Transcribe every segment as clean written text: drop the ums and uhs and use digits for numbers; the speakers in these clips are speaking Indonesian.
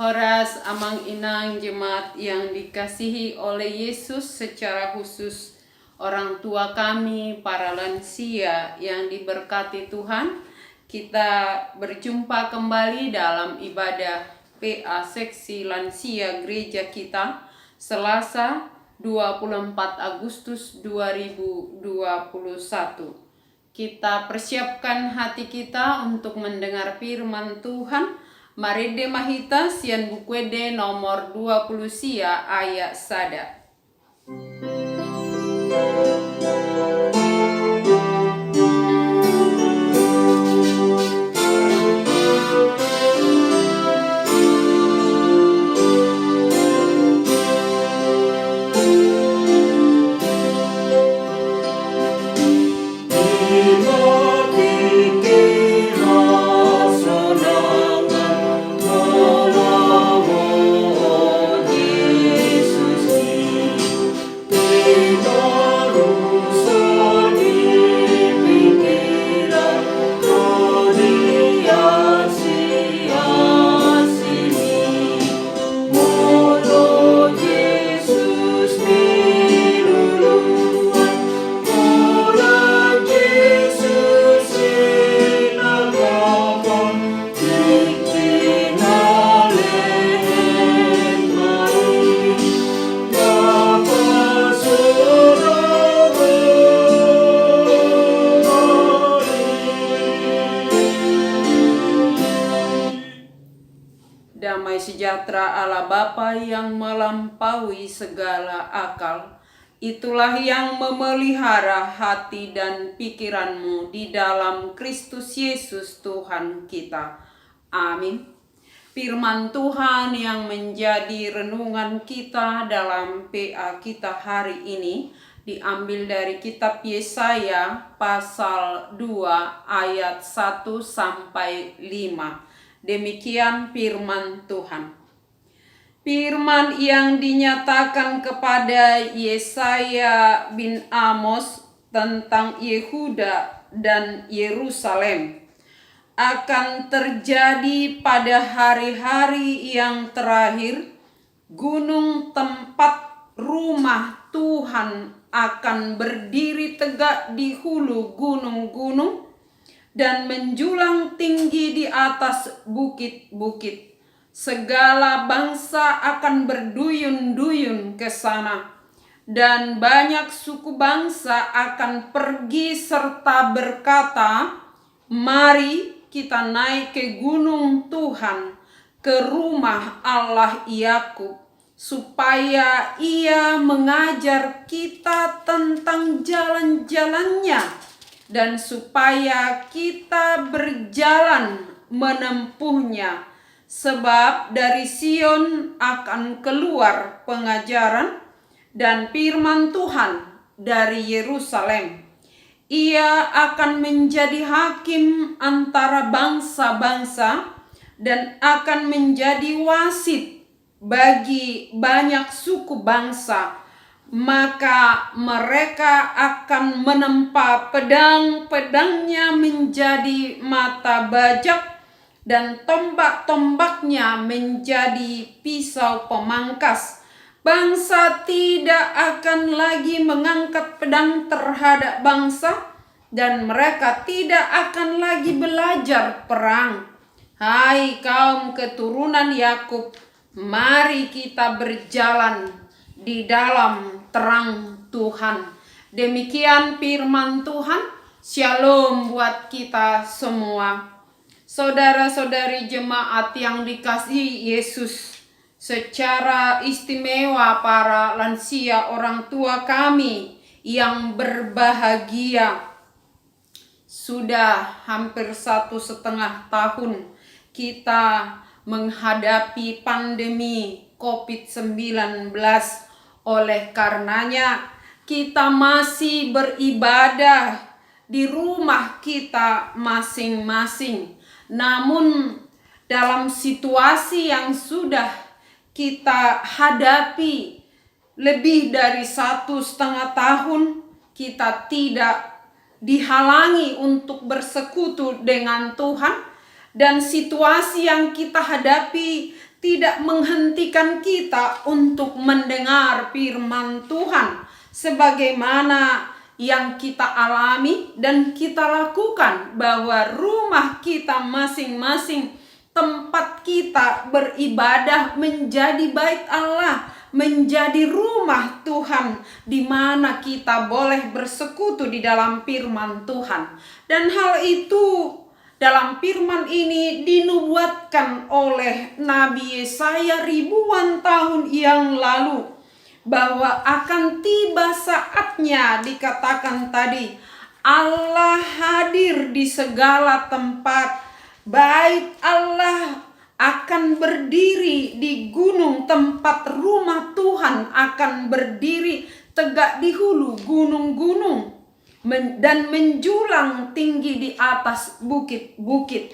Horas amang inang jemaat yang dikasihi oleh Yesus, secara khusus orang tua kami, para lansia yang diberkati Tuhan. Kita berjumpa kembali dalam ibadah PA Seksi Lansia Gereja kita, Selasa 24 Agustus 2021. Kita persiapkan hati kita untuk mendengar firman Tuhan. Mari Mahita Sian Bukwede nomor 20 sia ayat sada. Damai sejahtera Allah Bapa yang melampaui segala akal, itulah yang memelihara hati dan pikiranmu di dalam Kristus Yesus Tuhan kita. Amin. Firman Tuhan yang menjadi renungan kita dalam PA kita hari ini diambil dari kitab Yesaya pasal 2 ayat 1 sampai 5. Demikian firman Tuhan. Firman yang dinyatakan kepada Yesaya bin Amos tentang Yehuda dan Yerusalem akan terjadi pada hari-hari yang terakhir. Gunung tempat rumah Tuhan akan berdiri tegak di hulu gunung-gunung dan menjulang tinggi di atas bukit-bukit. Segala bangsa akan berduyun-duyun ke sana, dan banyak suku bangsa akan pergi serta berkata, "Mari kita naik ke gunung Tuhan, ke rumah Allah Yakub, supaya Ia mengajar kita tentang jalan-jalannya, dan supaya kita berjalan menempuhnya. Sebab dari Sion akan keluar pengajaran dan firman Tuhan dari Yerusalem. Ia akan menjadi hakim antara bangsa-bangsa dan akan menjadi wasit bagi banyak suku bangsa. Maka mereka akan menempa pedang-pedangnya menjadi mata bajak, dan tombak-tombaknya menjadi pisau pemangkas. Bangsa tidak akan lagi mengangkat pedang terhadap bangsa, dan mereka tidak akan lagi belajar perang. Hai kaum keturunan Yakub, mari kita berjalan di dalam terang Tuhan." Demikian firman Tuhan. Shalom buat kita semua. Saudara-saudari jemaat yang dikasihi Yesus, secara istimewa para lansia orang tua kami yang berbahagia, sudah hampir 1,5 tahun kita menghadapi pandemi COVID-19. Oleh karenanya kita masih beribadah di rumah kita masing-masing. Namun dalam situasi yang sudah kita hadapi lebih dari 1,5 tahun, kita tidak dihalangi untuk bersekutu dengan Tuhan, dan situasi yang kita hadapi tidak menghentikan kita untuk mendengar firman Tuhan sebagaimana yang kita alami dan kita lakukan, bahwa rumah kita masing-masing, tempat kita beribadah menjadi bait Allah, menjadi rumah Tuhan, di mana kita boleh bersekutu di dalam firman Tuhan. Dan hal itu dalam firman ini dinubuatkan oleh Nabi Yesaya ribuan tahun yang lalu, bahwa akan tiba saatnya, dikatakan tadi, Allah hadir di segala tempat. Bait Allah akan berdiri di gunung, tempat rumah Tuhan akan berdiri tegak di hulu gunung-gunung dan menjulang tinggi di atas bukit-bukit.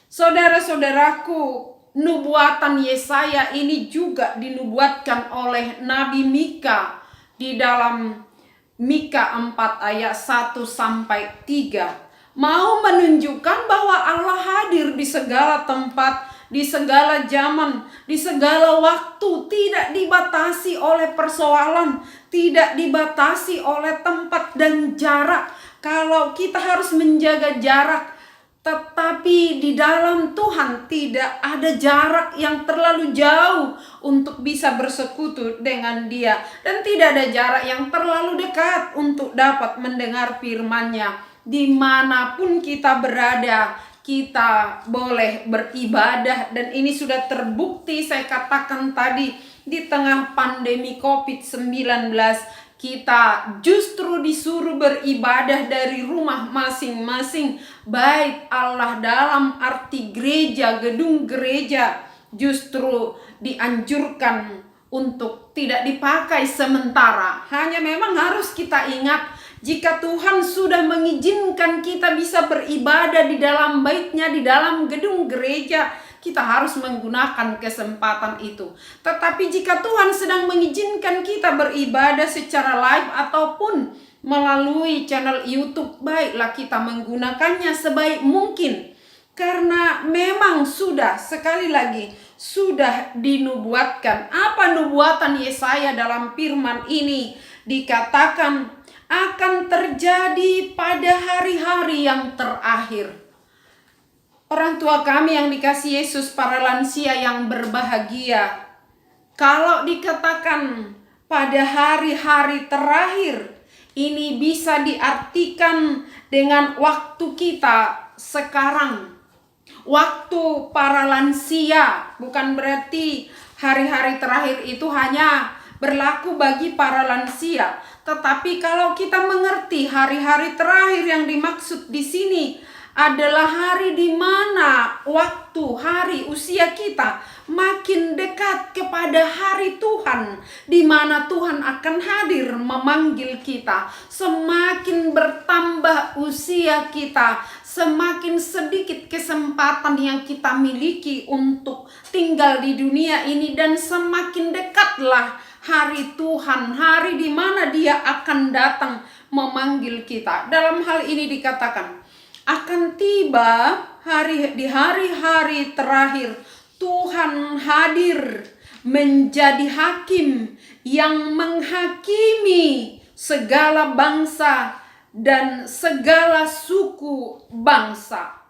Saudara-saudaraku, nubuatan Yesaya ini juga dinubuatkan oleh Nabi Mika di dalam Mika 4 ayat 1-3. Mau menunjukkan bahwa Allah hadir di segala tempat, di segala zaman, di segala waktu, tidak dibatasi oleh persoalan, tidak dibatasi oleh tempat dan jarak. Kalau kita harus menjaga jarak, tetapi di dalam Tuhan tidak ada jarak yang terlalu jauh untuk bisa bersekutu dengan Dia, dan tidak ada jarak yang terlalu dekat untuk dapat mendengar firman-Nya. Dimanapun kita berada, kita boleh beribadah, dan ini sudah terbukti. Saya katakan tadi, di tengah pandemi COVID-19 kita justru disuruh beribadah dari rumah masing-masing. Bait Allah dalam arti gereja, gedung gereja, justru dianjurkan untuk tidak dipakai sementara. Hanya memang harus kita ingat, jika Tuhan sudah mengizinkan kita bisa beribadah di dalam bait-Nya, di dalam gedung gereja, kita harus menggunakan kesempatan itu. Tetapi jika Tuhan sedang mengizinkan kita beribadah secara live ataupun melalui channel YouTube, baiklah kita menggunakannya sebaik mungkin. Karena memang sudah, sekali lagi, sudah dinubuatkan. Apa nubuatan Yesaya dalam firman ini? Dikatakan akan terjadi pada hari-hari yang terakhir. Orang tua kami yang dikasihi Yesus, para lansia yang berbahagia, kalau dikatakan pada hari-hari terakhir, ini bisa diartikan dengan waktu kita sekarang. Waktu para lansia, bukan berarti hari-hari terakhir itu hanya berlaku bagi para lansia. Tetapi kalau kita mengerti hari-hari terakhir yang dimaksud di sini adalah hari di mana waktu, hari, usia kita makin dekat kepada hari Tuhan, di mana Tuhan akan hadir memanggil kita. Semakin bertambah usia kita, semakin sedikit kesempatan yang kita miliki untuk tinggal di dunia ini, dan semakin dekatlah hari Tuhan, hari di mana Dia akan datang memanggil kita. Dalam hal ini dikatakan, akan tiba di hari-hari terakhir, Tuhan hadir menjadi hakim yang menghakimi segala bangsa dan segala suku bangsa.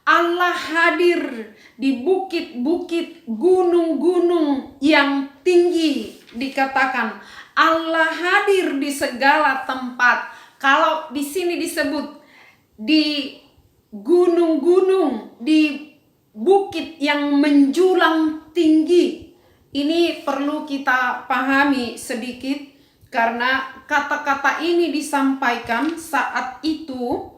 Allah hadir di bukit-bukit, gunung-gunung yang tinggi. Dikatakan Allah hadir di segala tempat. Kalau di sini disebut di gunung-gunung, di bukit yang menjulang tinggi. Ini perlu kita pahami sedikit, karena kata-kata ini disampaikan saat itu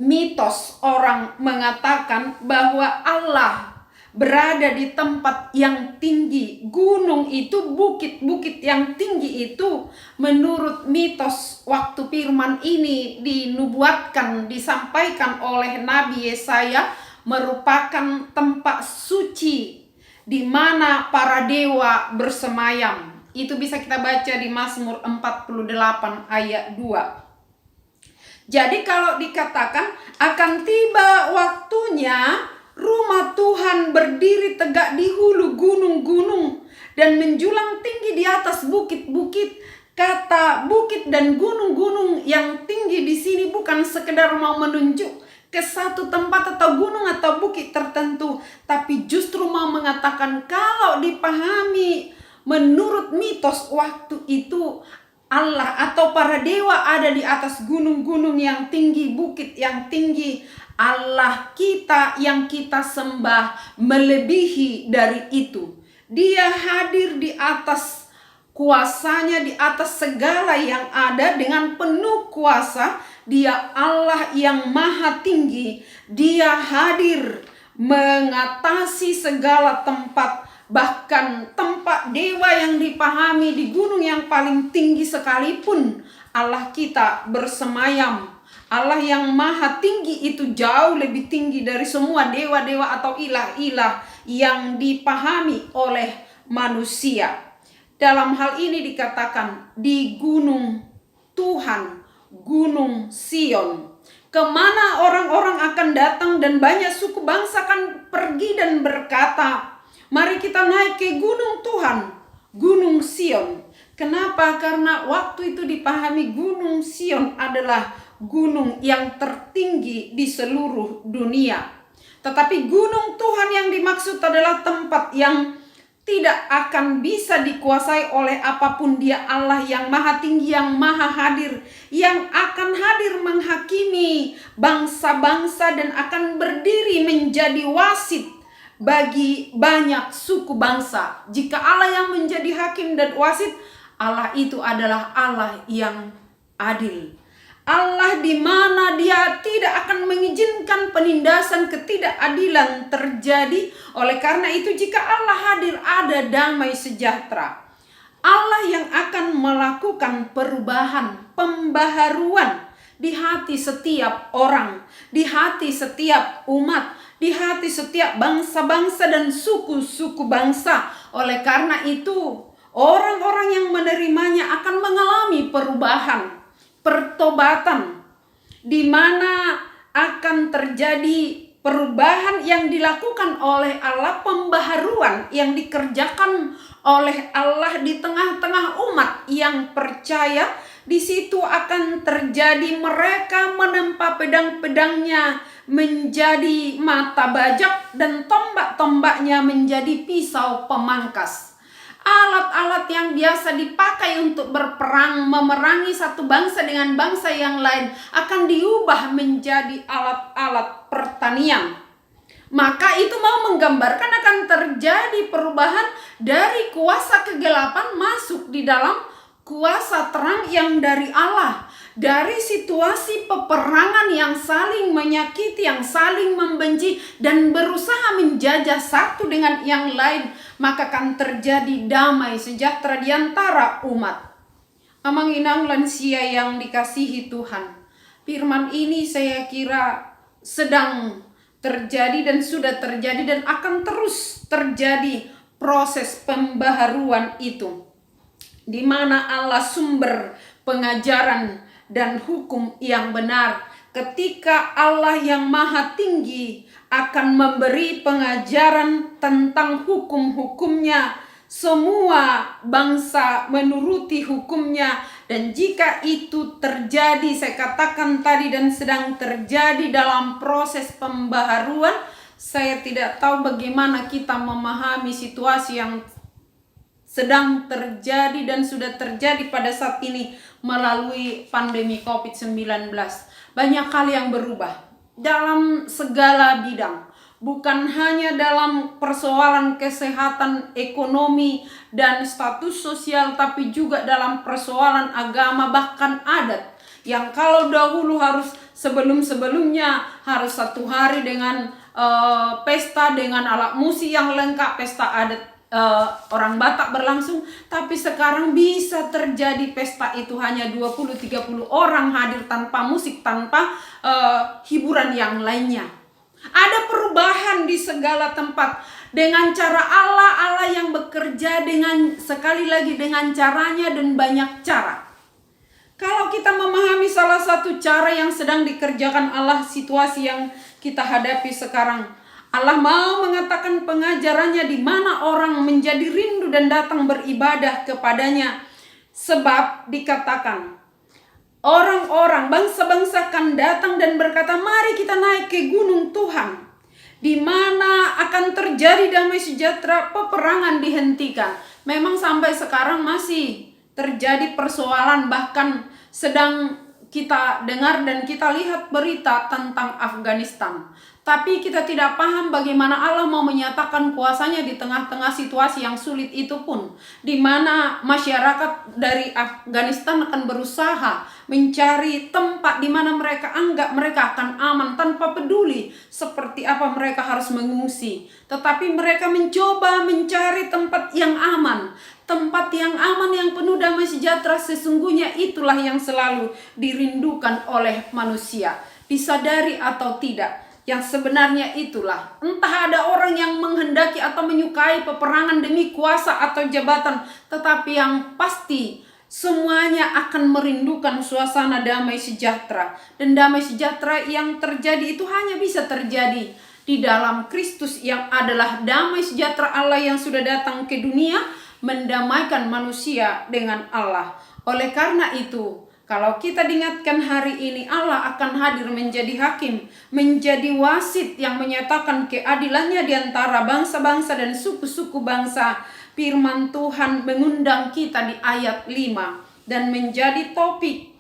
mitos orang mengatakan bahwa Allah berada di tempat yang tinggi. Gunung itu, bukit-bukit yang tinggi itu, menurut mitos waktu firman ini dinubuatkan, disampaikan oleh Nabi Yesaya, merupakan tempat suci di mana para dewa bersemayam. Itu bisa kita baca di Mazmur 48 ayat 2. Jadi kalau dikatakan akan tiba waktunya Rumah Tuhan berdiri tegak di hulu gunung-gunung dan menjulang tinggi di atas bukit-bukit. Kata bukit dan gunung-gunung yang tinggi di sini bukan sekedar mau menunjuk ke satu tempat atau gunung atau bukit tertentu, tapi justru mau mengatakan kalau dipahami menurut mitos waktu itu, Allah atau para dewa ada di atas gunung-gunung yang tinggi, bukit yang tinggi. Allah kita yang kita sembah melebihi dari itu. Dia hadir di atas kuasanya, di atas segala yang ada dengan penuh kuasa. Dia Allah yang maha tinggi. Dia hadir mengatasi segala tempat. Bahkan tempat dewa yang dipahami di gunung yang paling tinggi sekalipun, Allah kita bersemayam. Allah yang maha tinggi itu jauh lebih tinggi dari semua dewa-dewa atau ilah-ilah yang dipahami oleh manusia. Dalam hal ini dikatakan di gunung Tuhan, gunung Sion, kemana orang-orang akan datang dan banyak suku bangsa akan pergi dan berkata, mari kita naik ke gunung Tuhan, gunung Sion. Kenapa? Karena waktu itu dipahami gunung Sion adalah gunung yang tertinggi di seluruh dunia. Tetapi gunung Tuhan yang dimaksud adalah tempat yang tidak akan bisa dikuasai oleh apapun. Dia Allah yang maha tinggi, yang maha hadir, yang akan hadir menghakimi bangsa-bangsa dan akan berdiri menjadi wasit bagi banyak suku bangsa. Jika Allah yang menjadi hakim dan wasit, Allah itu adalah Allah yang adil. Allah di mana Dia tidak akan mengizinkan penindasan ketidakadilan terjadi. Oleh karena itu jika Allah hadir ada damai sejahtera. Allah yang akan melakukan perubahan, pembaharuan di hati setiap orang, di hati setiap umat, di hati setiap bangsa-bangsa dan suku-suku bangsa. Oleh karena itu orang-orang yang menerimanya akan mengalami perubahan, pertobatan, di mana akan terjadi perubahan yang dilakukan oleh Allah, pembaharuan yang dikerjakan oleh Allah di tengah-tengah umat yang percaya. Di situ akan terjadi mereka menempa pedang-pedangnya menjadi mata bajak dan tombak-tombaknya menjadi pisau pemangkas. Alat-alat yang biasa dipakai untuk berperang, memerangi satu bangsa dengan bangsa yang lain akan diubah menjadi alat-alat pertanian. Maka itu mau menggambarkan akan terjadi perubahan dari kuasa kegelapan masuk di dalam kuasa terang yang dari Allah. Dari situasi peperangan yang saling menyakiti, yang saling membenci dan berusaha menjajah satu dengan yang lain, maka akan terjadi damai sejahtera di antara umat. Amang inang lansia yang dikasihi Tuhan, firman ini saya kira sedang terjadi dan sudah terjadi dan akan terus terjadi proses pembaharuan itu, di mana Allah sumber pengajaran dan hukum yang benar. Ketika Allah yang maha tinggi akan memberi pengajaran tentang hukum-hukumnya, semua bangsa menuruti hukumnya. Dan jika itu terjadi, saya katakan tadi, dan sedang terjadi dalam proses pembaharuan, saya tidak tahu bagaimana kita memahami situasi yang sedang terjadi dan sudah terjadi pada saat ini melalui pandemi COVID-19. Banyak hal yang berubah dalam segala bidang, bukan hanya dalam persoalan kesehatan, ekonomi, dan status sosial, tapi juga dalam persoalan agama, bahkan adat. Yang kalau dahulu harus sebelum-sebelumnya harus satu hari dengan pesta dengan alat musik yang lengkap, pesta adat orang Batak berlangsung, tapi sekarang bisa terjadi pesta itu hanya 20-30 orang hadir tanpa musik, tanpa hiburan yang lainnya. Ada perubahan di segala tempat dengan cara Allah yang bekerja dengan, sekali lagi, dengan caranya dan banyak cara. Kalau kita memahami salah satu cara yang sedang dikerjakan Allah, situasi yang kita hadapi sekarang, Allah mau mengatakan pengajarannya di mana orang menjadi rindu dan datang beribadah kepadanya. Sebab dikatakan, orang-orang bangsa-bangsa akan datang dan berkata, mari kita naik ke gunung Tuhan, di mana akan terjadi damai sejahtera, peperangan dihentikan. Memang sampai sekarang masih terjadi persoalan, bahkan sedang kita dengar dan kita lihat berita tentang Afghanistan. Tapi kita tidak paham bagaimana Allah mau menyatakan kuasanya di tengah-tengah situasi yang sulit itu pun. Di mana masyarakat dari Afghanistan akan berusaha mencari tempat di mana mereka anggap mereka akan aman tanpa peduli seperti apa mereka harus mengungsi. Tetapi mereka mencoba mencari tempat yang aman. Tempat yang aman yang penuh damai sejahtera, sesungguhnya itulah yang selalu dirindukan oleh manusia. Disadari atau tidak, yang sebenarnya itulah, entah ada orang yang menghendaki atau menyukai peperangan demi kuasa atau jabatan, tetapi yang pasti semuanya akan merindukan suasana damai sejahtera. Dan damai sejahtera yang terjadi itu hanya bisa terjadi di dalam Kristus yang adalah damai sejahtera Allah yang sudah datang ke dunia mendamaikan manusia dengan Allah. Oleh karena itu, kalau kita diingatkan hari ini, Allah akan hadir menjadi hakim, menjadi wasit yang menyatakan keadilannya di antara bangsa-bangsa dan suku-suku bangsa. Firman Tuhan mengundang kita di ayat 5 dan menjadi topik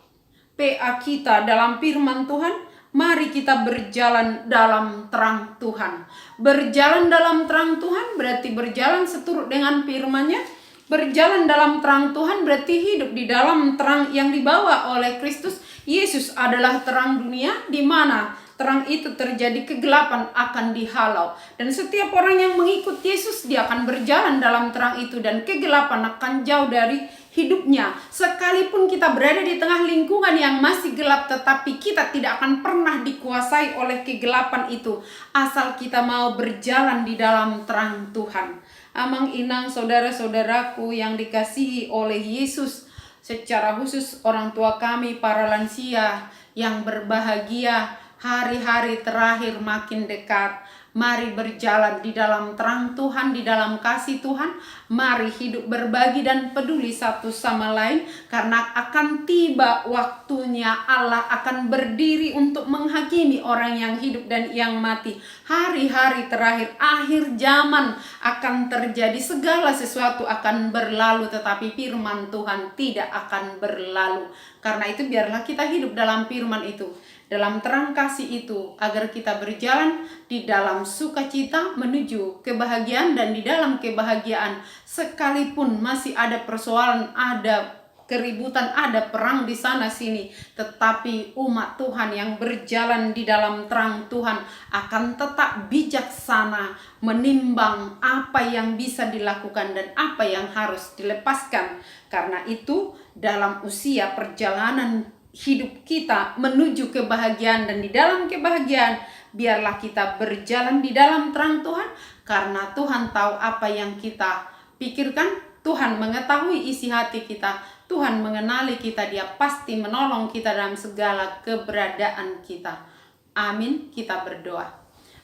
PA kita dalam firman Tuhan. Mari kita berjalan dalam terang Tuhan. Berjalan dalam terang Tuhan berarti berjalan seturut dengan firman-Nya. Berjalan dalam terang Tuhan berarti hidup di dalam terang yang dibawa oleh Kristus. Yesus adalah terang dunia, di mana terang itu terjadi kegelapan akan dihalau. Dan setiap orang yang mengikut Yesus, dia akan berjalan dalam terang itu dan kegelapan akan jauh dari hidupnya. Sekalipun kita berada di tengah lingkungan yang masih gelap, tetapi kita tidak akan pernah dikuasai oleh kegelapan itu, asal kita mau berjalan di dalam terang Tuhan. Amang inang saudara-saudaraku yang dikasihi oleh Yesus, secara khusus orang tua kami para lansia yang berbahagia, hari-hari terakhir makin dekat. Mari berjalan di dalam terang Tuhan, di dalam kasih Tuhan. Mari hidup berbagi dan peduli satu sama lain, karena akan tiba waktunya Allah akan berdiri untuk menghakimi orang yang hidup dan yang mati. Hari-hari terakhir, akhir zaman akan terjadi, segala sesuatu akan berlalu, tetapi firman Tuhan tidak akan berlalu. Karena itu biarlah kita hidup dalam firman itu, dalam terang kasih itu, agar kita berjalan di dalam sukacita menuju kebahagiaan. Dan di dalam kebahagiaan, sekalipun masih ada persoalan, ada keributan, ada perang di sana sini, tetapi umat Tuhan yang berjalan di dalam terang Tuhan akan tetap bijaksana menimbang apa yang bisa dilakukan dan apa yang harus dilepaskan. Karena itu, dalam usia perjalanan hidup kita menuju kebahagiaan, dan di dalam kebahagiaan biarlah kita berjalan di dalam terang Tuhan, karena Tuhan tahu apa yang kita pikirkan. Tuhan mengetahui isi hati kita, Tuhan mengenali kita, Dia pasti menolong kita dalam segala keberadaan kita. Amin. Kita berdoa.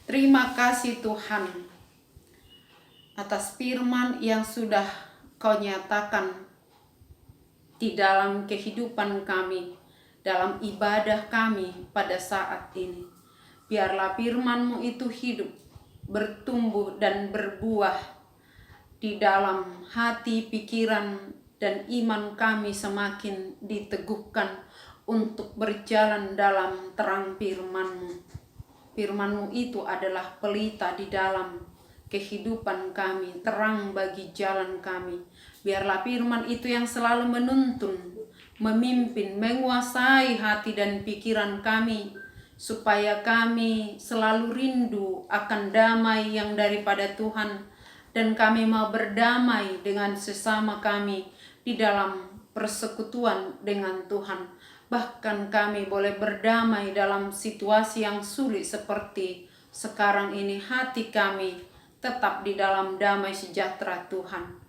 Terima kasih Tuhan atas firman yang sudah Kau nyatakan di dalam kehidupan kami, dalam ibadah kami pada saat ini. Biarlah firman-Mu itu hidup, bertumbuh dan berbuah di dalam hati, pikiran, dan iman kami semakin diteguhkan untuk berjalan dalam terang firman-Mu. Firman-Mu itu adalah pelita di dalam kehidupan kami, terang bagi jalan kami. Biarlah firman itu yang selalu menuntun, memimpin, menguasai hati dan pikiran kami, supaya kami selalu rindu akan damai yang daripada Tuhan, dan kami mau berdamai dengan sesama kami di dalam persekutuan dengan Tuhan. Bahkan kami boleh berdamai dalam situasi yang sulit seperti sekarang ini. Hati kami tetap di dalam damai sejahtera Tuhan.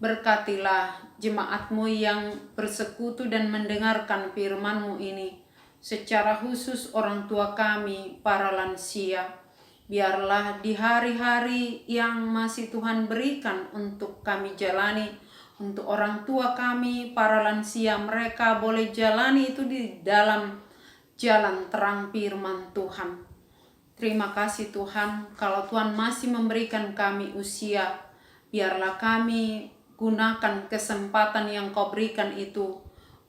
Berkatilah jemaat-Mu yang bersekutu dan mendengarkan firman-Mu ini, secara khusus orang tua kami para lansia Biarlah di hari-hari yang masih Tuhan berikan untuk kami jalani, untuk orang tua kami, para lansia, mereka boleh jalani itu di dalam jalan terang firman Tuhan. Terima kasih Tuhan, kalau Tuhan masih memberikan kami usia, biarlah kami gunakan kesempatan yang Kau berikan itu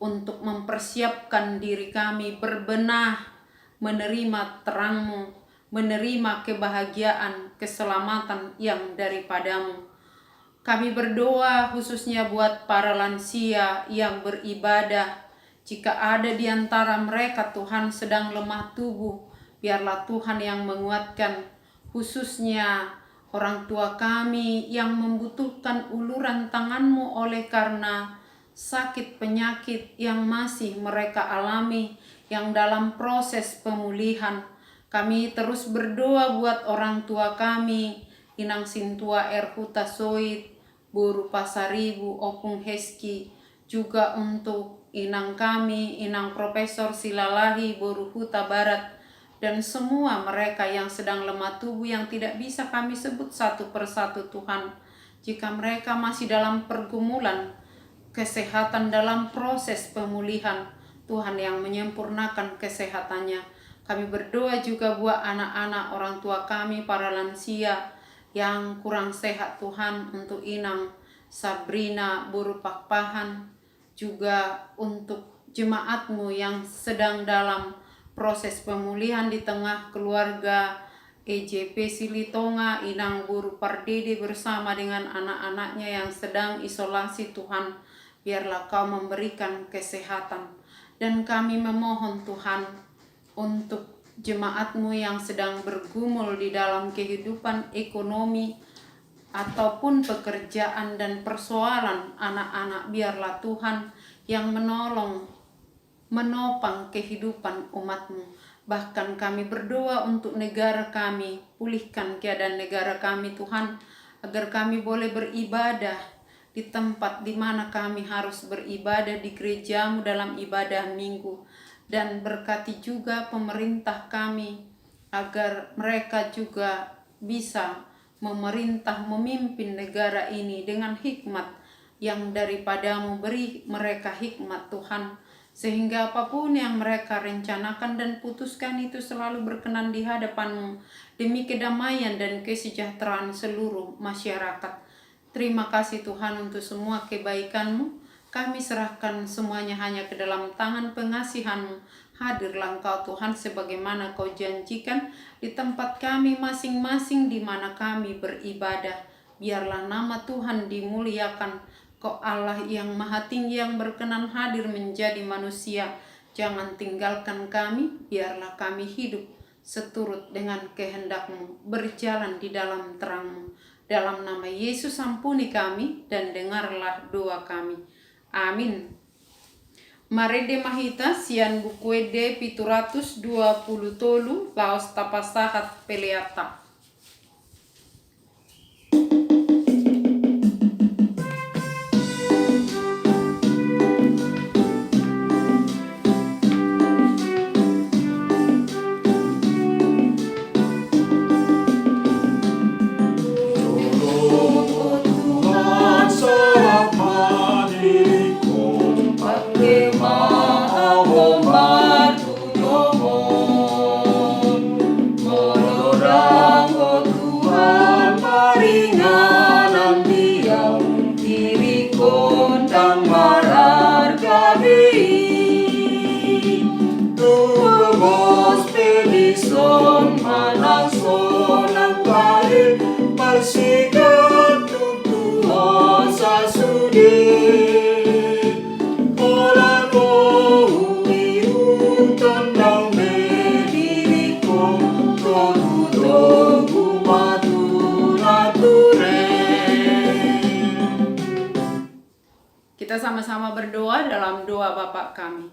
untuk mempersiapkan diri kami berbenah, menerima terang-Mu, menerima kebahagiaan, keselamatan yang daripadamu. Kami berdoa khususnya buat para lansia yang beribadah. Jika ada di antara mereka Tuhan sedang lemah tubuh, biarlah Tuhan yang menguatkan, khususnya orang tua kami yang membutuhkan uluran tangan-Mu oleh karena sakit penyakit yang masih mereka alami, yang dalam proses pemulihan. Kami terus berdoa buat orang tua kami, Inang Sintua Erhuta Soit, Buru Pasaribu, Opung Heski, juga untuk inang kami, Inang Profesor Silalahi, Buru Huta Barat, dan semua mereka yang sedang lemah tubuh yang tidak bisa kami sebut satu persatu Tuhan. Jika mereka masih dalam pergumulan kesehatan dalam proses pemulihan, Tuhan yang menyempurnakan kesehatannya. Kami berdoa juga buat anak-anak orang tua kami, para lansia yang kurang sehat Tuhan, untuk Inang Sabrina Buru Pakpahan, juga untuk jemaat-Mu yang sedang dalam proses pemulihan di tengah keluarga EJP Silitonga, Inang Buru Pardede bersama dengan anak-anaknya yang sedang isolasi Tuhan. Biarlah Kau memberikan kesehatan. Dan kami memohon Tuhan untuk jemaat-Mu yang sedang bergumul di dalam kehidupan ekonomi ataupun pekerjaan dan persoalan anak-anak. Biarlah Tuhan yang menolong, menopang kehidupan umat-Mu. Bahkan kami berdoa untuk negara kami, pulihkan keadaan negara kami Tuhan, agar kami boleh beribadah di tempat di mana kami harus beribadah, di gereja-Mu dalam ibadah minggu. Dan berkati juga pemerintah kami, agar mereka juga bisa memerintah, memimpin negara ini dengan hikmat yang daripada-Mu. Beri mereka hikmat Tuhan, sehingga apapun yang mereka rencanakan dan putuskan itu selalu berkenan di hadapan-Mu, demi kedamaian dan kesejahteraan seluruh masyarakat. Terima kasih Tuhan untuk semua kebaikan-Mu. Kami serahkan semuanya hanya ke dalam tangan pengasihan-Mu. Hadirlah Engkau Tuhan sebagaimana Kau janjikan di tempat kami masing-masing di mana kami beribadah. Biarlah nama Tuhan dimuliakan. Kau Allah yang maha tinggi yang berkenan hadir menjadi manusia. Jangan tinggalkan kami, biarlah kami hidup seturut dengan kehendak-Mu, berjalan di dalam terang-Mu. Dalam nama Yesus ampuni kami dan dengarlah doa kami. Amin. Marede mahita sian bukuede 720 tolu laos tapasahat peleata. Kita sama-sama berdoa dalam doa Bapa kami.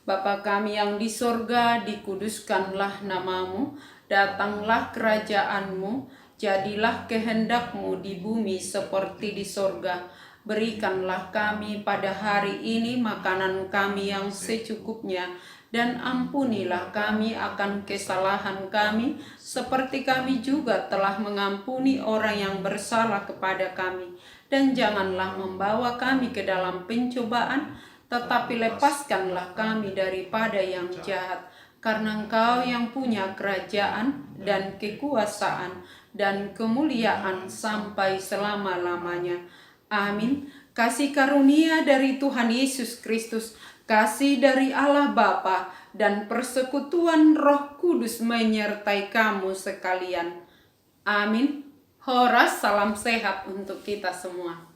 Bapa kami yang di sorga, dikuduskanlah nama-Mu, datanglah kerajaan-Mu, jadilah kehendak-Mu di bumi seperti di sorga. Berikanlah kami pada hari ini makanan kami yang secukupnya, dan ampunilah kami akan kesalahan kami, seperti kami juga telah mengampuni orang yang bersalah kepada kami. Dan janganlah membawa kami ke dalam pencobaan, tetapi lepaskanlah kami daripada yang jahat. Karena Engkau yang punya kerajaan dan kekuasaan dan kemuliaan sampai selama-lamanya. Amin. Kasih karunia dari Tuhan Yesus Kristus, kasih dari Allah Bapa, dan persekutuan Roh Kudus menyertai kamu sekalian. Amin. Horas, salam sehat untuk kita semua.